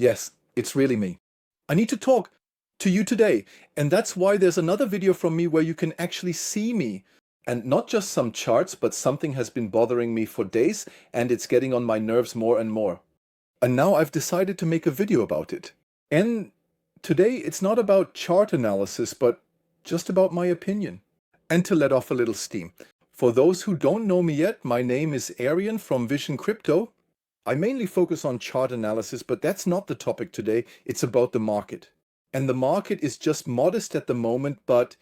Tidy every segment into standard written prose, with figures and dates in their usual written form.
Yes, it's really me. I need to talk to you today, and that's why there's another video from me where you can actually see me. And not just some charts, but something has been bothering me for days, and it's getting on my nerves more and more. And now I've decided to make a video about it. And today it's not about chart analysis, but just about my opinion. And to let off a little steam. For those who don't know me yet, my name is Arian from VisionCrypto. I mainly focus on chart analysis, but that's not the topic today. It's about the market. And the market is just modest at the moment, but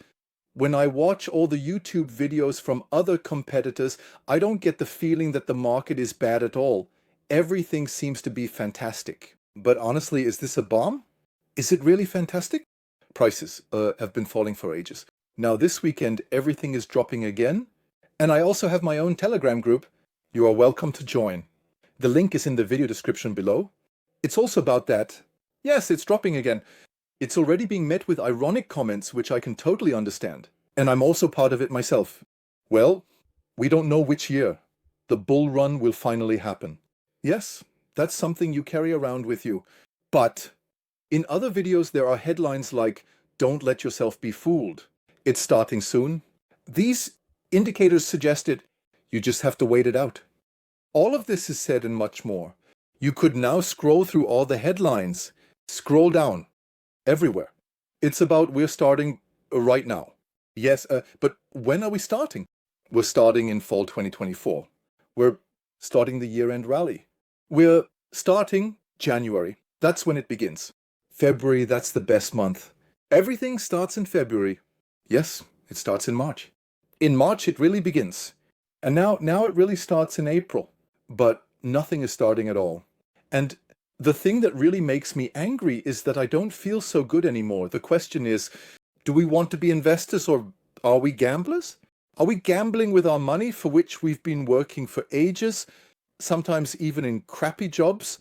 when I watch all the YouTube videos from other competitors, I don't get the feeling that the market is bad at all. Everything seems to be fantastic. But honestly, is this a bomb? Is it really fantastic? Prices have been falling for ages. Now this weekend, everything is dropping again. And I also have my own Telegram group. You are welcome to join. The link is in the video description below. It's also about that. Yes, it's dropping again. It's already being met with ironic comments, which I can totally understand. And I'm also part of it myself. Well, we don't know which year the bull run will finally happen. Yes, that's something you carry around with you. But in other videos, there are headlines like, "Don't let yourself be fooled. It's starting soon." These indicators suggested you just have to wait it out. All of this is said and much more. You could now scroll through all the headlines. Scroll down. Everywhere. It's about we're starting right now. Yes, but when are we starting? We're starting in fall 2024. We're starting the year-end rally. We're starting January. That's when it begins. February, that's the best month. Everything starts in February. Yes, it starts in March. In March, it really begins. And now it really starts in April. But nothing is starting at all. And the thing that really makes me angry is that I don't feel so good anymore. The question is, do we want to be investors or are we gamblers? Are we gambling with our money for which we've been working for ages, sometimes even in crappy jobs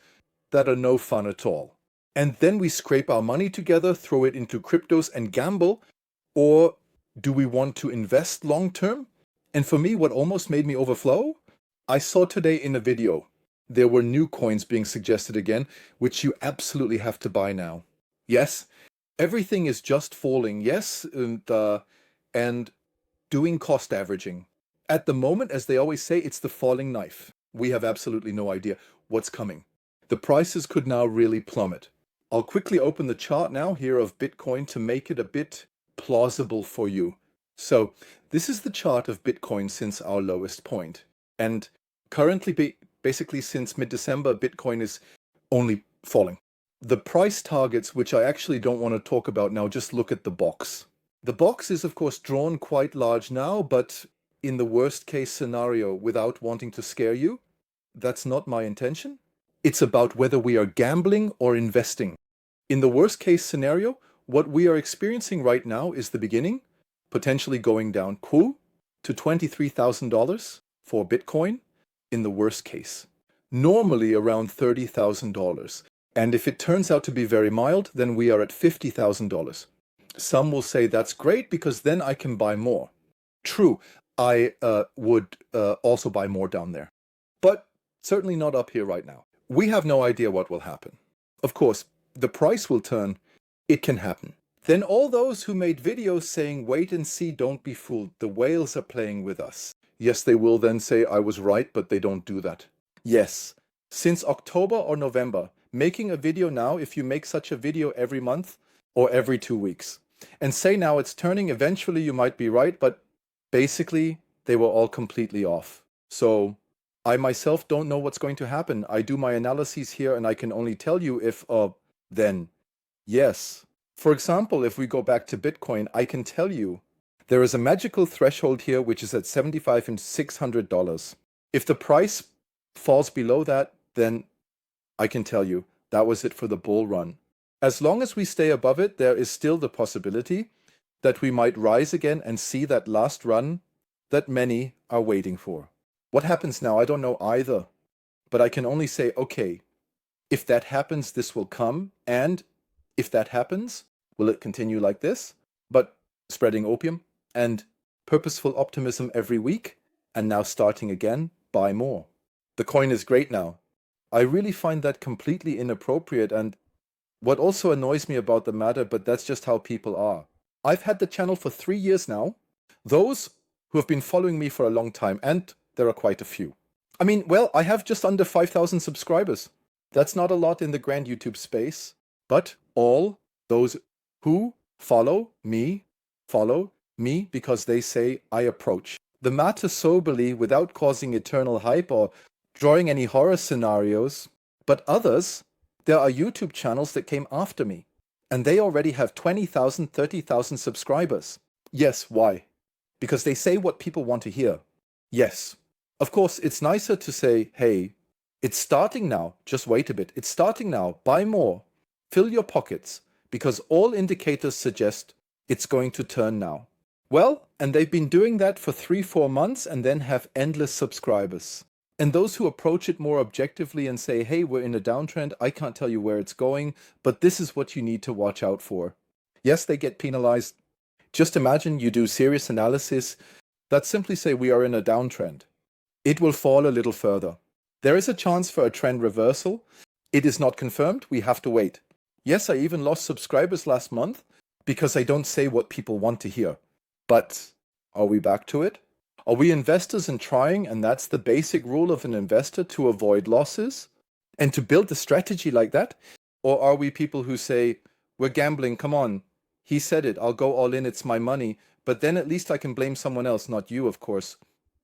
that are no fun at all? And then we scrape our money together, throw it into cryptos and gamble? Or do we want to invest long term? And for me, what almost made me overflow? I saw today in a video, there were new coins being suggested again, which you absolutely have to buy now. Yes, everything is just falling, yes, and doing cost averaging. At the moment, as they always say, it's the falling knife. We have absolutely no idea what's coming. The prices could now really plummet. I'll quickly open the chart now here of Bitcoin to make it a bit plausible for you. So this is the chart of Bitcoin since our lowest point. And currently, basically since mid-December, Bitcoin is only falling. The price targets, which I actually don't want to talk about now, just look at the box. The box is, of course, drawn quite large now, but in the worst case scenario, without wanting to scare you, that's not my intention. It's about whether we are gambling or investing. In the worst case scenario, what we are experiencing right now is the beginning, potentially going down to $23,000 for Bitcoin in the worst case. Normally around $30,000. And if it turns out to be very mild, then we are at $50,000. Some will say that's great because then I can buy more. True, I would also buy more down there. But certainly not up here right now. We have no idea what will happen. Of course, the price will turn. It can happen. Then all those who made videos saying, wait and see, don't be fooled, the whales are playing with us. Yes, they will then say I was right, but they don't do that. Yes, since October or November, making a video now, if you make such a video every month or every 2 weeks, and say now it's turning, eventually you might be right, but basically they were all completely off. So I myself don't know what's going to happen. I do my analyses here and I can only tell you if, then, yes. For example, if we go back to Bitcoin, I can tell you there is a magical threshold here which is at $75 and $600. If the price falls below that, then I can tell you that was it for the bull run. As long as we stay above it, there is still the possibility that we might rise again and see that last run that many are waiting for. What happens now? I don't know either, but I can only say, okay, if that happens, this will come, and if that happens, will it continue like this? But spreading opium and purposeful optimism every week, and now starting again, buy more. The coin is great now. I really find that completely inappropriate, and what also annoys me about the matter, but that's just how people are. I've had the channel for 3 years now. Those who have been following me for a long time, and there are quite a few. I mean, well, I have just under 5,000 subscribers. That's not a lot in the grand YouTube space, but all those who follow me because they say I approach the matter soberly without causing eternal hype or drawing any horror scenarios. But others, there are YouTube channels that came after me, and they already have 20,000, 30,000 subscribers. Yes, why? Because they say what people want to hear. Yes. Of course, it's nicer to say, hey, it's starting now, just wait a bit. It's starting now, buy more, fill your pockets, because all indicators suggest it's going to turn now. Well, and they've been doing that for 3-4 months and then have endless subscribers. And those who approach it more objectively and say, hey, we're in a downtrend, I can't tell you where it's going, but this is what you need to watch out for. Yes, they get penalized. Just imagine you do serious analysis that simply say we are in a downtrend. It will fall a little further. There is a chance for a trend reversal. It is not confirmed. We have to wait. Yes, I even lost subscribers last month because I don't say what people want to hear. But are we back to it? Are we investors and trying, and that's the basic rule of an investor, to avoid losses and to build a strategy like that? Or are we people who say, we're gambling, come on, he said it, I'll go all in, it's my money, but then at least I can blame someone else, not you, of course.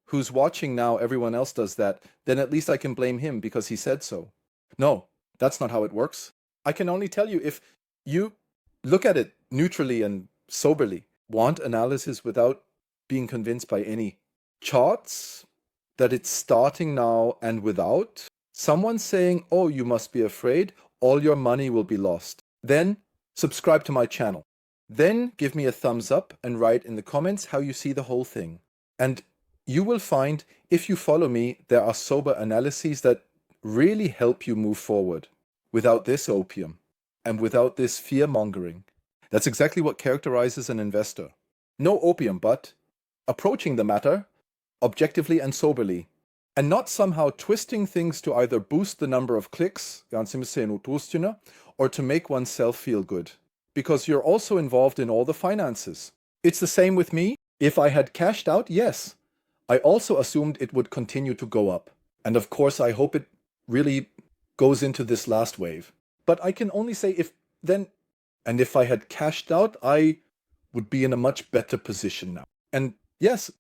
Who's watching now, everyone else does that, then at least I can blame him because he said so. No, that's not how it works. I can only tell you, if you look at it neutrally and soberly, want analysis without being convinced by any charts that it's starting now, and without someone saying, oh, you must be afraid, all your money will be lost, then subscribe to my channel. Then give me a thumbs up and write in the comments how you see the whole thing. And you will find, if you follow me, there are sober analyses that really help you move forward without this opium and without this fear-mongering. That's exactly what characterizes an investor. No opium, but approaching the matter objectively and soberly, and not somehow twisting things to either boost the number of clicks, or to make oneself feel good. Because you're also involved in all the finances. It's the same with me. If I had cashed out, yes. I also assumed it would continue to go up. And of course, I hope it really goes into this last wave. But I can only say if I had cashed out, I would be in a much better position now. And yes,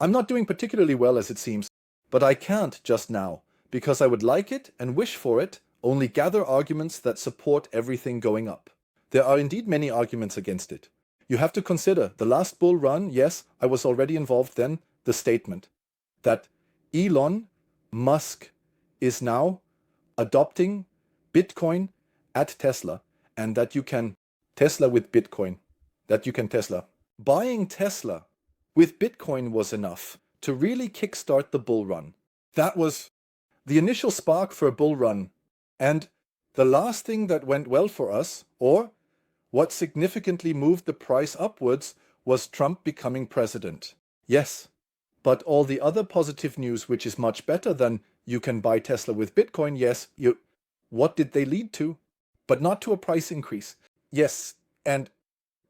I'm not doing particularly well as it seems, but I can't just now, because I would like it and wish for it, only gather arguments that support everything going up. There are indeed many arguments against it. You have to consider the last bull run, yes, I was already involved then, the statement that Elon Musk is now adopting Bitcoin at Tesla, and that you can Tesla with Bitcoin, that you can Tesla. Buying Tesla with Bitcoin was enough to really kickstart the bull run. That was the initial spark for a bull run. And the last thing that went well for us, or what significantly moved the price upwards, was Trump becoming president. Yes, but all the other positive news, which is much better than you can buy Tesla with Bitcoin, yes, what did they lead to? But not to a price increase. Yes, and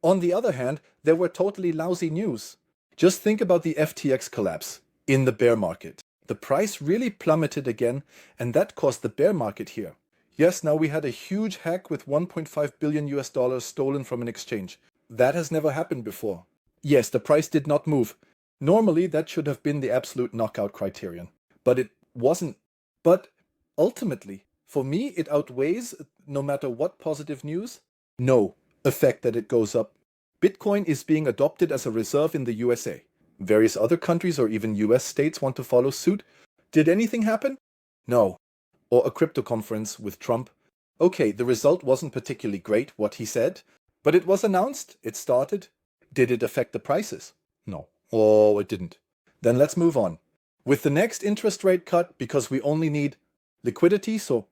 on the other hand, there were totally lousy news. Just think about the FTX collapse in the bear market. The price really plummeted again, and that caused the bear market here. Yes, now we had a huge hack with $1.5 billion stolen from an exchange. That has never happened before. Yes, the price did not move. Normally, that should have been the absolute knockout criterion. But it wasn't. But ultimately, for me, it outweighs, no matter what positive news, no effect that it goes up. Bitcoin is being adopted as a reserve in the USA. Various other countries or even US states want to follow suit. Did anything happen? No. Or a crypto conference with Trump. Okay, the result wasn't particularly great, what he said, but it was announced, it started. Did it affect the prices? No. Oh, it didn't. Then let's move on. With the next interest rate cut, because we only need liquidity, so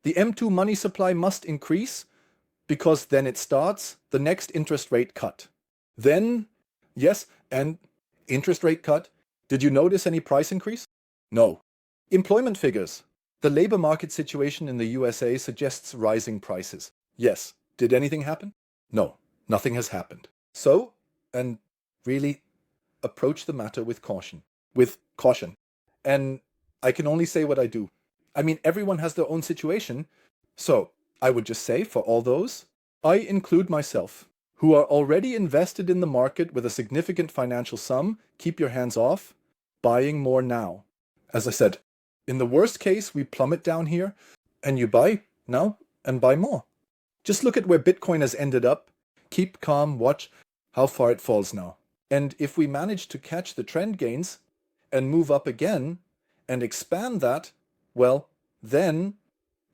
the M2 money supply must increase, because then it starts the next interest rate cut. Then, yes, and interest rate cut. Did you notice any price increase? No. Employment figures. The labor market situation in the USA suggests rising prices. Yes. Did anything happen? No, nothing has happened. So, and really approach the matter with caution. With caution. And I can only say what I do. I mean, everyone has their own situation. So, I would just say for all those, I include myself, who are already invested in the market with a significant financial sum, keep your hands off, buying more now. As I said, in the worst case, we plummet down here, and you buy now and buy more. Just look at where Bitcoin has ended up. Keep calm, watch how far it falls now. And if we manage to catch the trend gains and move up again and expand that, well, then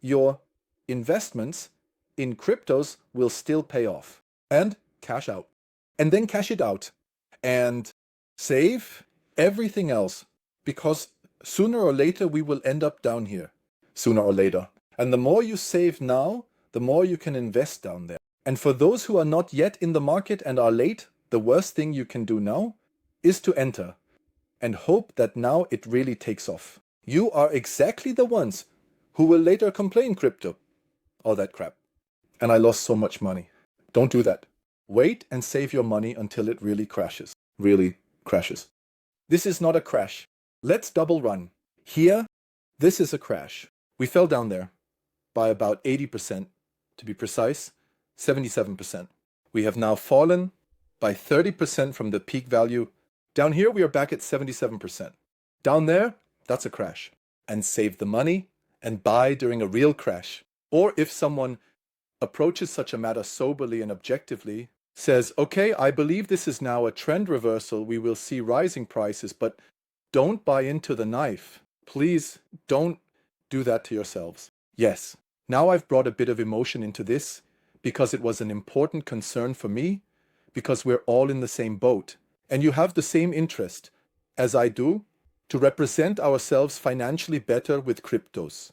your investments in cryptos will still pay off and cash out. And then cash it out and save everything else, because sooner or later we will end up down here. Sooner or later. And the more you save now, the more you can invest down there. And for those who are not yet in the market and are late, the worst thing you can do now is to enter and hope that now it really takes off. You are exactly the ones who will later complain, crypto, all that crap. And I lost so much money. Don't do that. Wait and save your money until it really crashes. Really crashes. This is not a crash. Let's double run. Here, this is a crash. We fell down there by about 80%, to be precise, 77%. We have now fallen by 30% from the peak value. Down here, we are back at 77%. Down there, that's a crash. And save the money and buy during a real crash. Or if someone approaches such a matter soberly and objectively, says, okay, I believe this is now a trend reversal, we will see rising prices, but don't buy into the knife. Please don't do that to yourselves. Yes, now I've brought a bit of emotion into this because it was an important concern for me, because we're all in the same boat. And you have the same interest as I do to represent ourselves financially better with cryptos.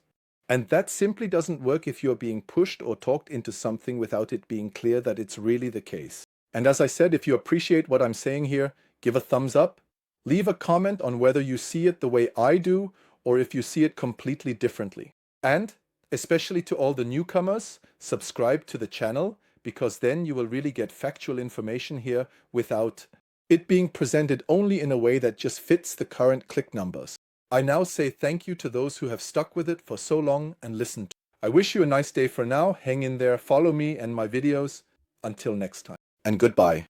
And that simply doesn't work if you're being pushed or talked into something without it being clear that it's really the case. And as I said, if you appreciate what I'm saying here, give a thumbs up. Leave a comment on whether you see it the way I do or if you see it completely differently. And especially to all the newcomers, subscribe to the channel, because then you will really get factual information here without it being presented only in a way that just fits the current click numbers. I now say thank you to those who have stuck with it for so long and listened. I wish you a nice day for now. Hang in there, follow me and my videos. Until next time. And goodbye.